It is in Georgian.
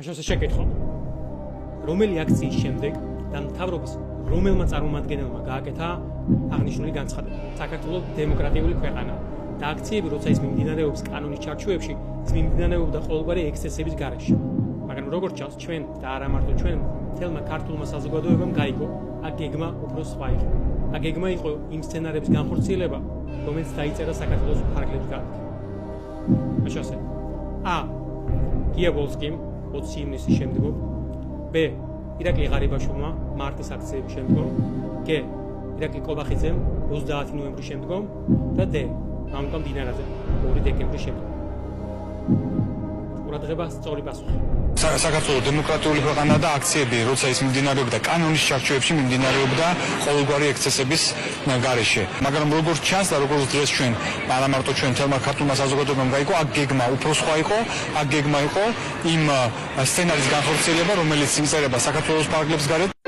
მაშინ შეკითხო. რომელი აქციის შემდეგ და მთავრობის რომელმა წარმომადგენელმა გააკეთა აღნიშნული განცხადება. საქართველოს დემოკრატიული ქვეყანა და აქციები, როცა ის მიმდინარეობს კანონის ჩარჩოებში, ის მიმდინარეობდა ყოველგვარი ექსცესების გარეშე. მაგრამ როგორც ჩანს, ჩვენ და არა მარტო ჩვენ, მთელმა ქართულმა საზოგადოებამ გაიგო, აქ გეგმა უფრო სხვა იყო. აქ გეგმა იყო იმ სცენარების განხორციელება, რომელიც დაიწერა საქართველოს ფარგლებს გარეთ. მაშინ ა. გია ბოლსკიმ 20 ივნისის შემდგომ, ბ. ირაკლი ღარიბაშვილმა მარტის აქციების შემდგომ, გ. ირაკლი კობახიძემ 30 ნოემბრის შემდგომ და დ. მამუკა მდინარაძემ 2 დეკემბრის შემდგომ. ყურადღება სწორი პასუხი. საქართველოს დემოკრატიული ქვეყანა და აქციები, როცა ის მიმდინარეობდა კანონის ჩარჩოებში, მიმდინარეობდა ყოველგვარი ექსცესების გარეშე. მაგრამ როგორც ჩანს და როგორც დღეს ჩვენ, არა მარტო ჩვენ, თელმა ქართულმა საზოგადოებამ გაიგო, აქ გეგმა უფრო სხვა იყო, აქ გეგმა იყო იმ სცენარის განხორციელება, რომელიც იმწერება საქართველოს ფარგლებს გარეთ.